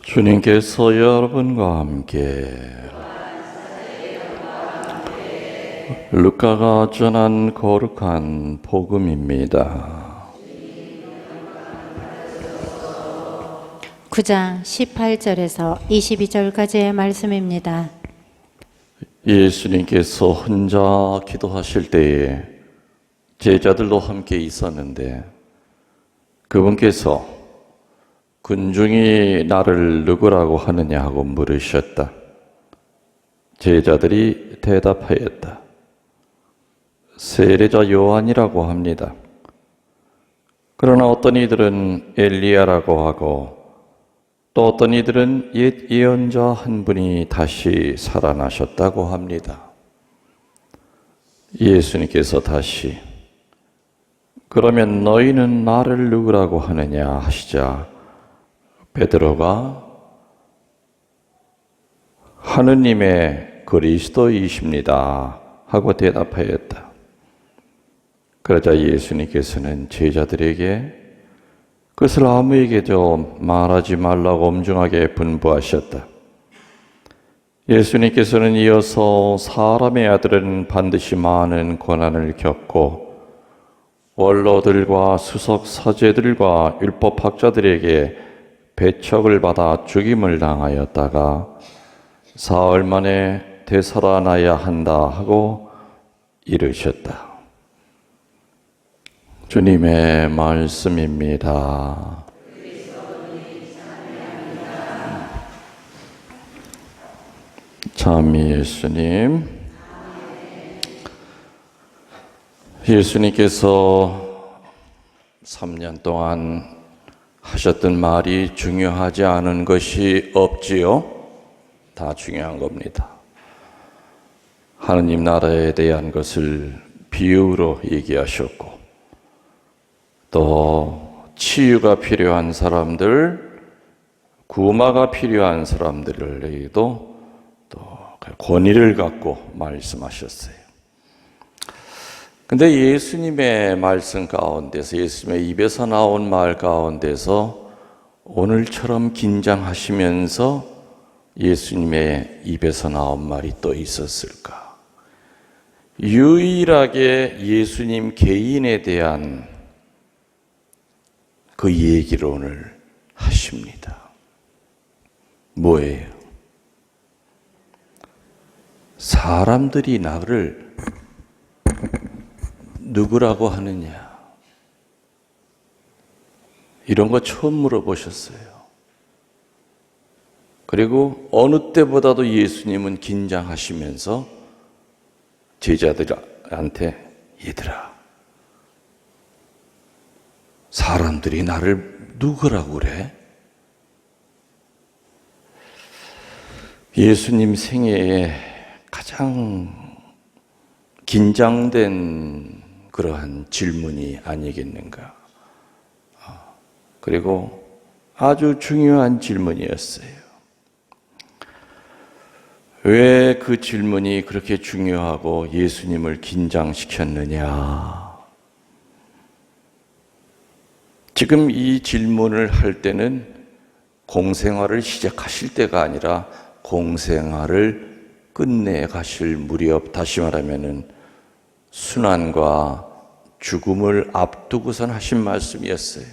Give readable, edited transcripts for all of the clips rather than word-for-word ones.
주님께서 여러분과 함께 루카가 전한 거룩한 복음입니다. 9장 18절에서 22절까지의 말씀입니다. 예수님께서 혼자 기도하실 때에 제자들도 함께 있었는데 그분께서 군중이 나를 누구라고 하느냐 하고 물으셨다. 제자들이 대답하였다. 세례자 요한이라고 합니다. 그러나 어떤 이들은 엘리야라고 하고 또 어떤 이들은 옛 예언자 한 분이 다시 살아나셨다고 합니다. 예수님께서 다시 그러면 너희는 나를 누구라고 하느냐 하시자 베드로가 하느님의 그리스도이십니다 하고 대답하였다. 그러자 예수님께서는 제자들에게 그것을 아무에게도 말하지 말라고 엄중하게 분부하셨다. 예수님께서는 이어서 사람의 아들은 반드시 많은 고난을 겪고 원로들과 수석 사제들과 율법학자들에게 배척을 받아 죽임을 당하였다가 사흘 만에 되살아나야 한다 하고 이르셨다. 주님의 말씀입니다. 참 예수님, 예수님께서 3년 동안 하셨던 말이 중요하지 않은 것이 없지요? 다 중요한 겁니다. 하느님 나라에 대한 것을 비유로 얘기하셨고 또 치유가 필요한 사람들, 구마가 필요한 사람들에게도 또 권위를 갖고 말씀하셨어요. 근데 예수님의 말씀 가운데서, 예수님의 입에서 나온 말 가운데서 오늘처럼 긴장하시면서 예수님의 입에서 나온 말이 또 있었을까? 유일하게 예수님 개인에 대한 그 얘기를 오늘 하십니다. 뭐예요? 사람들이 나를 누구라고 하느냐? 이런 거 처음 물어보셨어요. 그리고 어느 때보다도 예수님은 긴장하시면서 제자들한테 얘들아, 사람들이 나를 누구라고 그래? 예수님 생애에 가장 긴장된 그러한 질문이 아니겠는가. 그리고 아주 중요한 질문이었어요. 왜 그 질문이 그렇게 중요하고 예수님을 긴장시켰느냐? 지금 이 질문을 할 때는 공생활을 시작하실 때가 아니라 공생활을 끝내 가실 무렵, 다시 말하면은 순환과 죽음을 앞두고선 하신 말씀이었어요.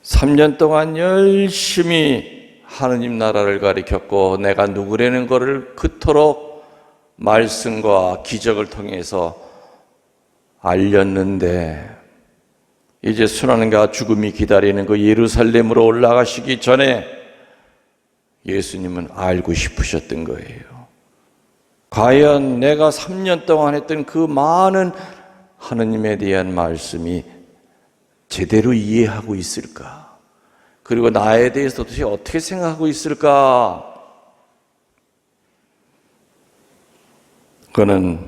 3년 동안 열심히 하느님 나라를 가리켰고 내가 누구라는 것을 그토록 말씀과 기적을 통해서 알렸는데 이제 순환과 죽음이 기다리는 그 예루살렘으로 올라가시기 전에 예수님은 알고 싶으셨던 거예요. 과연 내가 3년 동안 했던 그 많은 하느님에 대한 말씀이 제대로 이해하고 있을까? 그리고 나에 대해서 도대체 어떻게 생각하고 있을까? 그는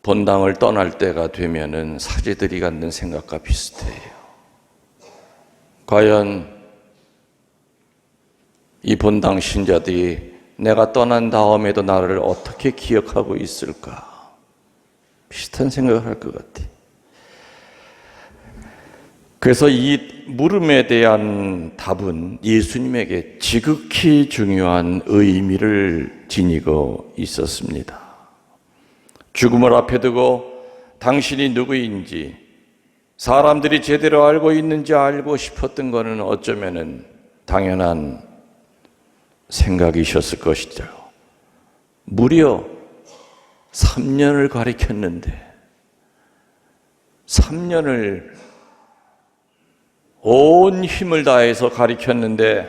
본당을 떠날 때가 되면은 사제들이 갖는 생각과 비슷해요. 과연 이 본당 신자들이 내가 떠난 다음에도 나를 어떻게 기억하고 있을까? 비슷한 생각을 할 것 같아. 그래서 이 물음에 대한 답은 예수님에게 지극히 중요한 의미를 지니고 있었습니다. 죽음을 앞에 두고 당신이 누구인지 사람들이 제대로 알고 있는지 알고 싶었던 것은 어쩌면은 당연한 생각이셨을 것이죠. 무려 3년을 가리켰는데 3년을 온 힘을 다해서 가리켰는데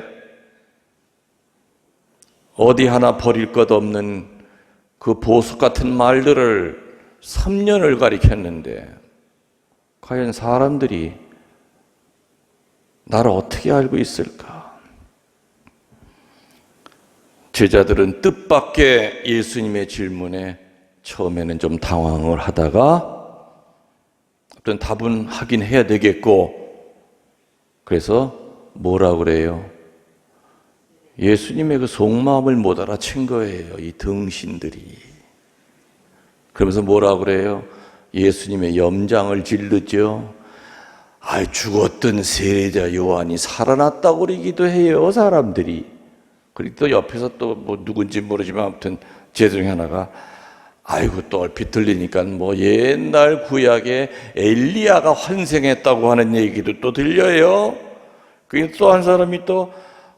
어디 하나 버릴 것 없는 그 보석 같은 말들을 3년을 가리켰는데 과연 사람들이 나를 어떻게 알고 있을까? 제자들은 뜻밖의 예수님의 질문에 처음에는 좀 당황을 하다가 어떤 답은 하긴 해야 되겠고 그래서 뭐라 그래요? 예수님의 그 속마음을 못 알아챈 거예요, 이 등신들이. 그러면서 뭐라 그래요? 예수님의 염장을 질르죠. 죽었던 세례자 요한이 살아났다고 그러기도 해요, 사람들이. 그리고 또 옆에서 또 뭐 누군지 모르지만 아무튼 제 중에 하나가 또 얼핏 들리니까 뭐 옛날 구약에 엘리야가 환생했다고 하는 얘기도 또 들려요. 그리고 또 한 사람이 또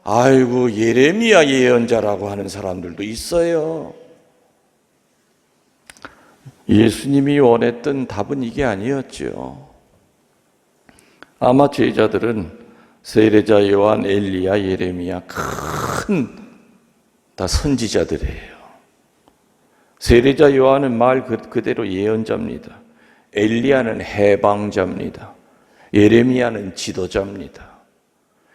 예레미야 예언자라고 하는 사람들도 있어요. 예수님이 원했던 답은 이게 아니었죠. 아마 제자들은 세례자 요한, 엘리야, 예레미야 다 선지자들이에요. 세례자 요한은 말 그대로 예언자입니다. 엘리야는 해방자입니다. 예레미야는 지도자입니다.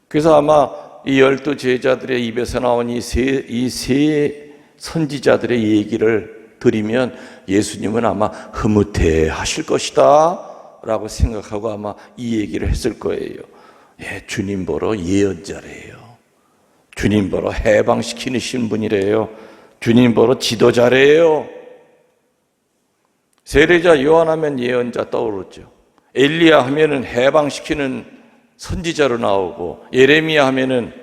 그래서 아마 이 12 제자들의 입에서 나온 이 세 선지자들의 얘기를 들으면 예수님은 아마 흐뭇해 하실 것이다 라고 생각하고 아마 이 얘기를 했을 거예요. 주님 보러 예언자래요. 주님 보러 해방시키는 분이래요. 주님 보러 지도자래요. 세례자 요한 하면 예언자 떠오르죠. 엘리야 하면은 해방시키는 선지자로 나오고 예레미야 하면은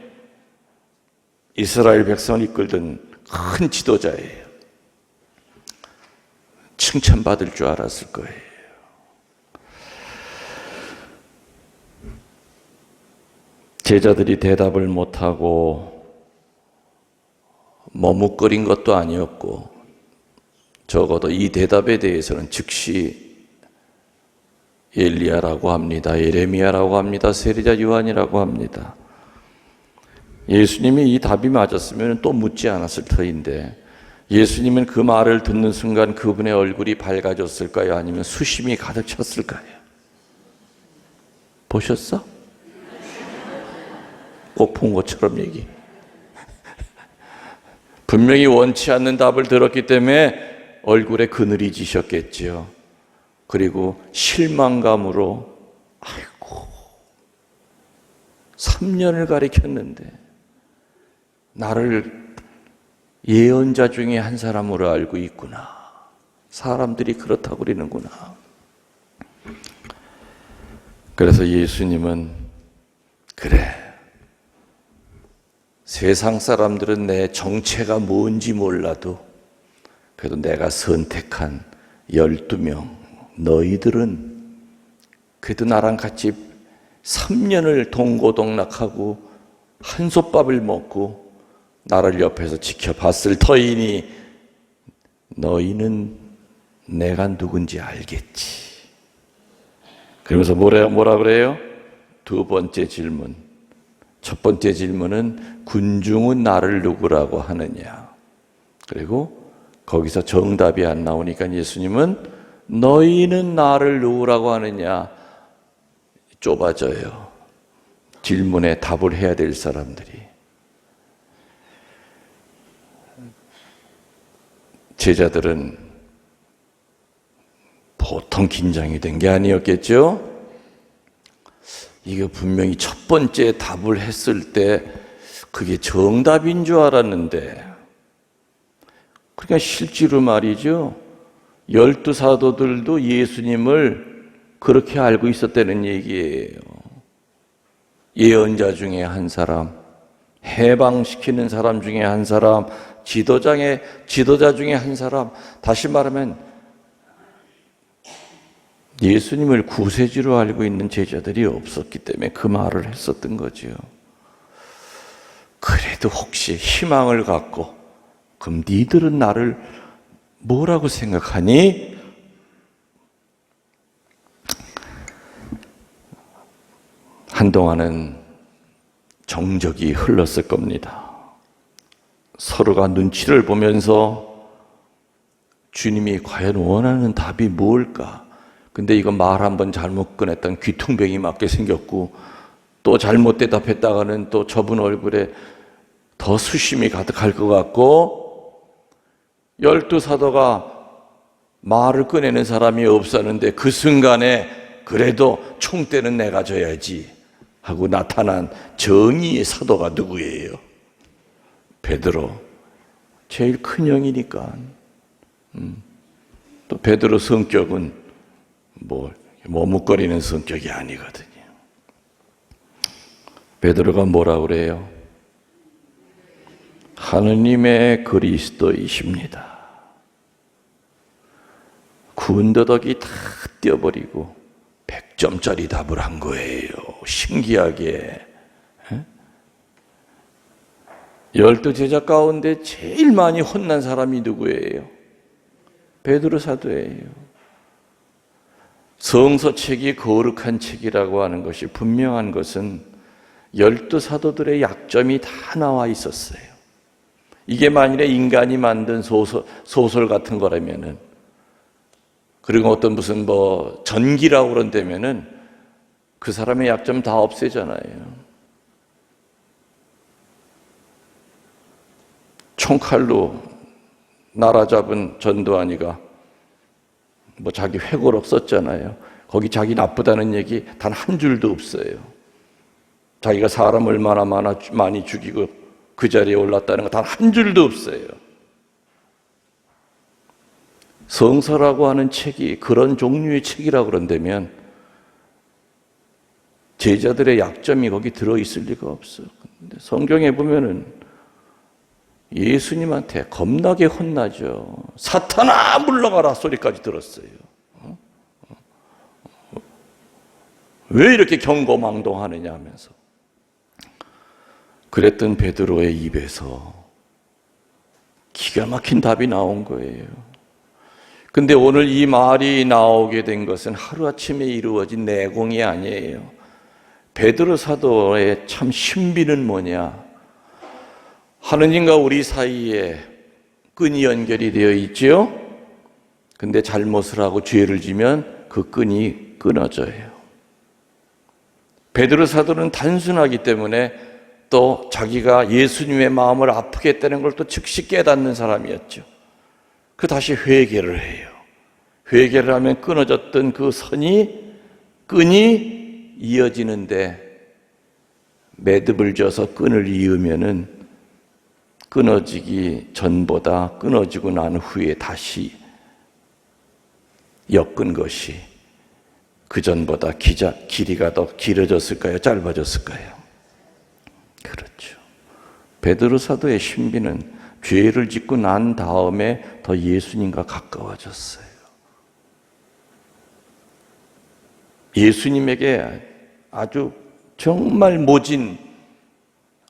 이스라엘 백성을 이끌던 큰 지도자예요. 칭찬받을 줄 알았을 거예요. 제자들이 대답을 못하고 머뭇거린 것도 아니었고 적어도 이 대답에 대해서는 즉시 엘리야라고 합니다. 예레미야라고 합니다. 세례자 요한이라고 합니다. 예수님이 이 답이 맞았으면 또 묻지 않았을 터인데 예수님은 그 말을 듣는 순간 그분의 얼굴이 밝아졌을까요? 아니면 수심이 가득 찼을까요? 보셨어? 꼭 본 것처럼 얘기. 분명히 원치 않는 답을 들었기 때문에 얼굴에 그늘이 지셨겠지요. 그리고 실망감으로 3년을 가리켰는데 나를 예언자 중에 한 사람으로 알고 있구나. 사람들이 그렇다고 그러는구나. 그래서 예수님은 그래, 세상 사람들은 내 정체가 뭔지 몰라도 그래도 내가 선택한 12명 너희들은 그래도 나랑 같이 3년을 동고동락하고 한솥밥을 먹고 나를 옆에서 지켜봤을 터이니 너희는 내가 누군지 알겠지. 그러면서 뭐라 그래요? 두 번째 질문. 첫 번째 질문은 군중은 나를 누구라고 하느냐. 그리고 거기서 정답이 안 나오니까 예수님은 너희는 나를 누구라고 하느냐. 좁아져요. 질문에 답을 해야 될 사람들이. 제자들은 보통 긴장이 된 게 아니었겠죠? 이게 분명히 첫 번째 답을 했을 때 그게 정답인 줄 알았는데, 그러니까 실제로 말이죠, 12 사도들도 예수님을 그렇게 알고 있었다는 얘기예요. 예언자 중에 한 사람, 해방시키는 사람 중에 한 사람, 지도자 중에 한 사람, 다시 말하면 예수님을 구세주로 알고 있는 제자들이 없었기 때문에 그 말을 했었던 거지요. 그래도 혹시 희망을 갖고, 그럼 니들은 나를 뭐라고 생각하니? 한동안은 정적이 흘렀을 겁니다. 서로가 눈치를 보면서 주님이 과연 원하는 답이 뭘까? 근데 이거 말 한번 잘못 꺼냈던 귀퉁뱅이 맞게 생겼고, 또 잘못 대답했다가는 또 저분 얼굴에 더 수심이 가득할 것 같고, 12사도가 말을 꺼내는 사람이 없었는데 그 순간에 그래도 총대는 내가 져야지 하고 나타난 정의의 사도가 누구예요? 베드로. 제일 큰 형이니까. 또 베드로 성격은 머뭇거리는 성격이 아니거든요. 베드로가 뭐라 그래요? 하느님의 그리스도이십니다. 군더더기 다 떼어버리고 100점짜리 답을 한 거예요. 신기하게. 12 제자 가운데 제일 많이 혼난 사람이 누구예요? 베드로 사도예요. 성서책이 거룩한 책이라고 하는 것이 분명한 것은 12 사도들의 약점이 다 나와 있었어요. 이게 만일에 인간이 만든 소설 같은 거라면은, 그리고 어떤 무슨 전기라고 그런다면은 그 사람의 약점 다 없애잖아요. 총칼로 나라 잡은 전두환이가 자기 회고록 썼잖아요. 거기 자기 나쁘다는 얘기 단 한 줄도 없어요. 자기가 사람 얼마나 많이 죽이고 그 자리에 올랐다는 거 단 한 줄도 없어요. 성서라고 하는 책이 그런 종류의 책이라고 그런다면 제자들의 약점이 거기 들어있을 리가 없어요. 근데 성경에 보면은 예수님한테 겁나게 혼나죠. 사탄아 물러가라 소리까지 들었어요. 왜 이렇게 경고망동하느냐 하면서. 그랬던 베드로의 입에서 기가 막힌 답이 나온 거예요. 근데 오늘 이 말이 나오게 된 것은 하루아침에 이루어진 내공이 아니에요. 베드로 사도의 참 신비는 뭐냐? 하느님과 우리 사이에 끈이 연결이 되어 있지요? 근데 잘못을 하고 죄를 지면 그 끈이 끊어져요. 베드로 사도는 단순하기 때문에 또 자기가 예수님의 마음을 아프게 했다는 걸 또 즉시 깨닫는 사람이었죠. 그 다시 회개를 해요. 회개를 하면 끊어졌던 그 끈이 이어지는데 매듭을 져서 끈을 이으면은 끊어지기 전보다 끊어지고 난 후에 다시 엮은 것이 그 전보다 길이가 더 길어졌을까요? 짧아졌을까요? 그렇죠. 베드로 사도의 신비는 죄를 짓고 난 다음에 더 예수님과 가까워졌어요. 예수님에게 아주 정말 모진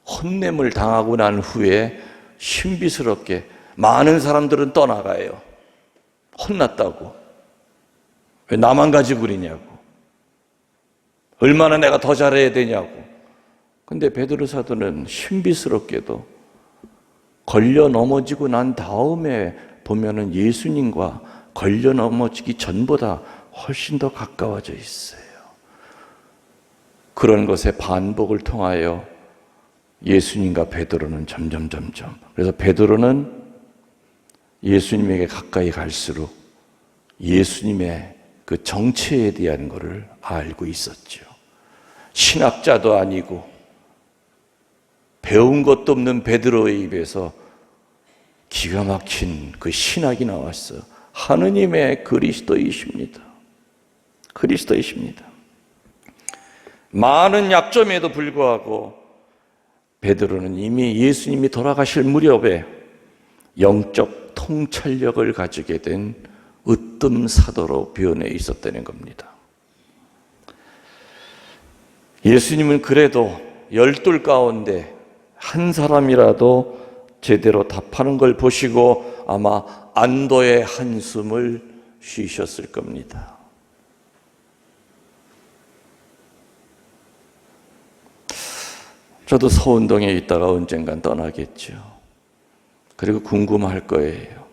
혼냄을 당하고 난 후에 신비스럽게 많은 사람들은 떠나가요. 혼났다고. 왜 나만 가지고 그러냐고. 얼마나 내가 더 잘해야 되냐고. 근데 베드로 사도는 신비스럽게도 걸려 넘어지고 난 다음에 보면은 예수님과 걸려 넘어지기 전보다 훨씬 더 가까워져 있어요. 그런 것의 반복을 통하여 예수님과 베드로는 점점 그래서 베드로는 예수님에게 가까이 갈수록 예수님의 그 정체에 대한 것을 알고 있었죠. 신학자도 아니고 배운 것도 없는 베드로의 입에서 기가 막힌 그 신학이 나왔어요. 하느님의 그리스도이십니다. 그리스도이십니다. 많은 약점에도 불구하고 베드로는 이미 예수님이 돌아가실 무렵에 영적 통찰력을 가지게 된 으뜸 사도로 변해 있었다는 겁니다. 예수님은 그래도 12 가운데 한 사람이라도 제대로 답하는 걸 보시고 아마 안도의 한숨을 쉬셨을 겁니다. 저도 서운동에 있다가 언젠간 떠나겠죠. 그리고 궁금할 거예요.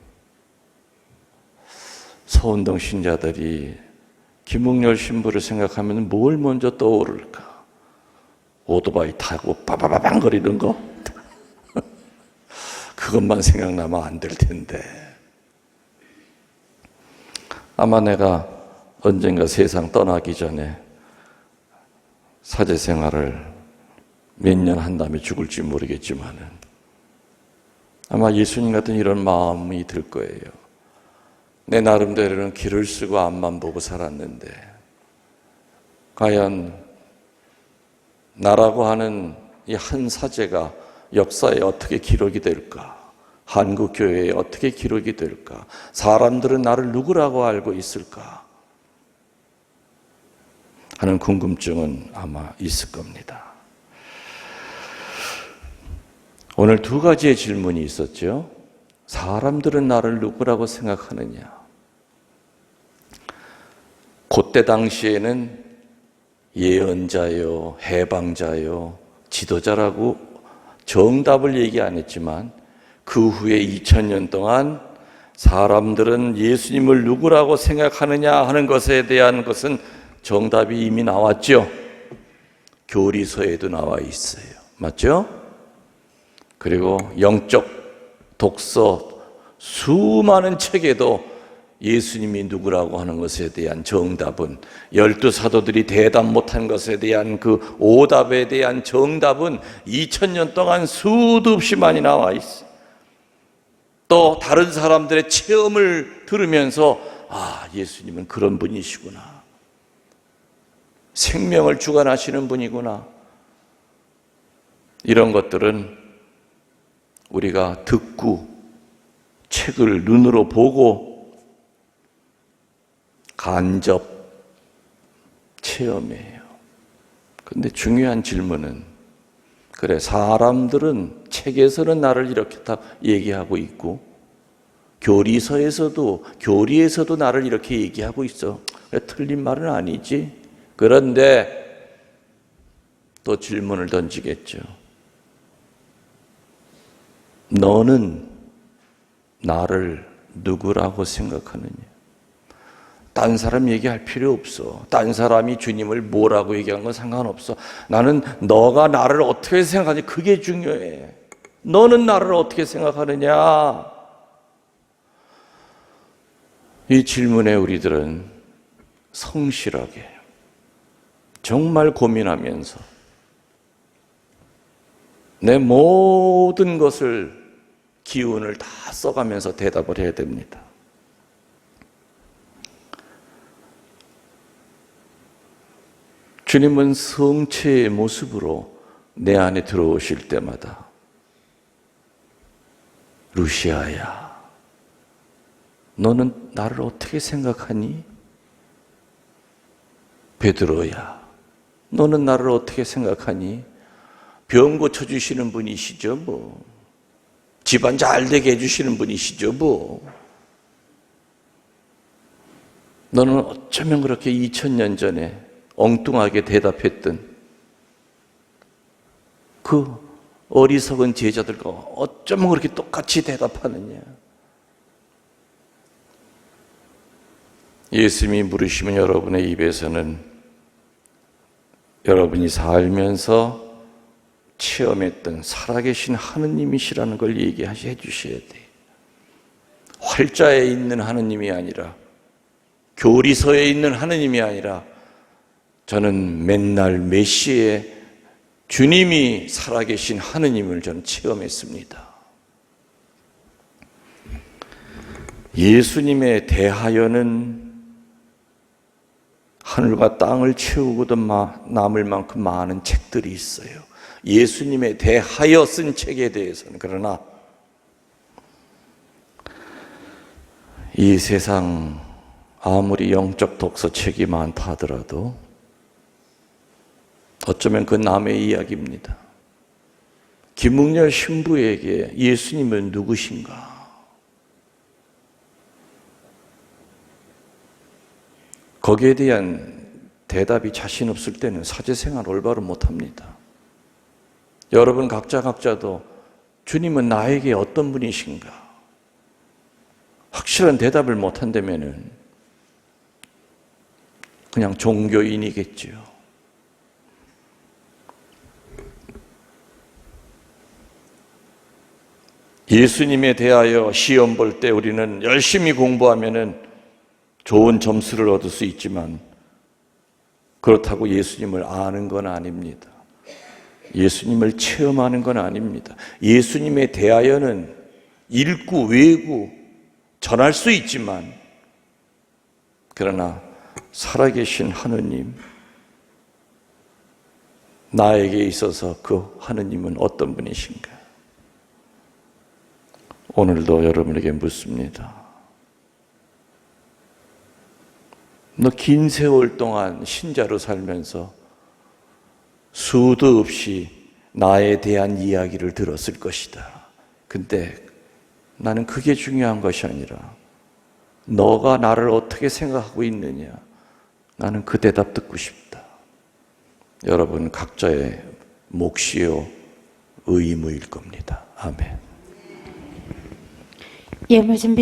서운동 신자들이 김웅열 신부를 생각하면 뭘 먼저 떠오를까? 오토바이 타고 빠바바방 거리는 거? 그것만 생각나면 안 될 텐데. 아마 내가 언젠가 세상 떠나기 전에 사제 생활을 몇 년 한 다음에 죽을지 모르겠지만은 아마 예수님 같은 이런 마음이 들 거예요. 내 나름대로는 길을 쓰고 앞만 보고 살았는데 과연 나라고 하는 이 한 사제가 역사에 어떻게 기록이 될까? 한국 교회에 어떻게 기록이 될까? 사람들은 나를 누구라고 알고 있을까? 하는 궁금증은 아마 있을 겁니다. 오늘 2가지의 질문이 있었죠. 사람들은 나를 누구라고 생각하느냐? 그때 당시에는 예언자요, 해방자요, 지도자라고 정답을 얘기 안 했지만 그 후에 2000년 동안 사람들은 예수님을 누구라고 생각하느냐 하는 것에 대한 것은 정답이 이미 나왔죠. 교리서에도 나와 있어요. 맞죠? 그리고 영적 독서 수많은 책에도 예수님이 누구라고 하는 것에 대한 정답은 12사도들이 대답 못한 것에 대한 그 오답에 대한 정답은 2000년 동안 수도 없이 많이 나와 있어요. 또 다른 사람들의 체험을 들으면서 아, 예수님은 그런 분이시구나. 생명을 주관하시는 분이구나. 이런 것들은 우리가 듣고 책을 눈으로 보고 간접 체험이에요. 근데 중요한 질문은 그래, 사람들은 책에서는 나를 이렇게 다 얘기하고 있고 교리에서도 나를 이렇게 얘기하고 있어. 틀린 말은 아니지. 그런데 또 질문을 던지겠죠. 너는 나를 누구라고 생각하느냐? 딴 사람 얘기할 필요 없어. 딴 사람이 주님을 뭐라고 얘기한 건 상관없어. 나는 너가 나를 어떻게 생각하느냐, 그게 중요해. 너는 나를 어떻게 생각하느냐? 이 질문에 우리들은 성실하게 정말 고민하면서 내 모든 것을 기운을 다 써가면서 대답을 해야 됩니다. 주님은 성체의 모습으로 내 안에 들어오실 때마다 루시아야, 너는 나를 어떻게 생각하니? 베드로야, 너는 나를 어떻게 생각하니? 병 고쳐주시는 분이시죠, 뭐. 집안 잘 되게 해주시는 분이시죠, 뭐. 너는 어쩌면 그렇게 2000년 전에 엉뚱하게 대답했던 그 어리석은 제자들과 어쩌면 그렇게 똑같이 대답하느냐. 예수님이 물으시면 여러분의 입에서는 여러분이 살면서 체험했던 살아계신 하느님이시라는 걸 얘기해 주셔야 돼요. 활자에 있는 하느님이 아니라, 교리서에 있는 하느님이 아니라, 저는 맨날 메시에 주님이 살아계신 하느님을 저는 체험했습니다. 예수님에 대하여는 하늘과 땅을 채우고도 남을 만큼 많은 책들이 있어요. 예수님에 대하여 쓴 책에 대해서는. 그러나 이 세상 아무리 영적 독서책이 많다 하더라도 어쩌면 그 남의 이야기입니다. 김웅렬 신부에게 예수님은 누구신가? 거기에 대한 대답이 자신 없을 때는 사제생활 올바로 못합니다. 여러분 각자도 주님은 나에게 어떤 분이신가? 확실한 대답을 못한다면 그냥 종교인이겠지요. 예수님에 대하여 시험 볼 때 우리는 열심히 공부하면은 좋은 점수를 얻을 수 있지만 그렇다고 예수님을 아는 건 아닙니다. 예수님을 체험하는 건 아닙니다. 예수님에 대하여는 읽고 외우고 전할 수 있지만 그러나 살아계신 하느님, 나에게 있어서 그 하느님은 어떤 분이신가? 오늘도 여러분에게 묻습니다. 너 긴 세월 동안 신자로 살면서 수도 없이 나에 대한 이야기를 들었을 것이다. 근데 나는 그게 중요한 것이 아니라 너가 나를 어떻게 생각하고 있느냐. 나는 그 대답 듣고 싶다. 여러분 각자의 몫이요 의무일 겁니다. 아멘. 예물 준비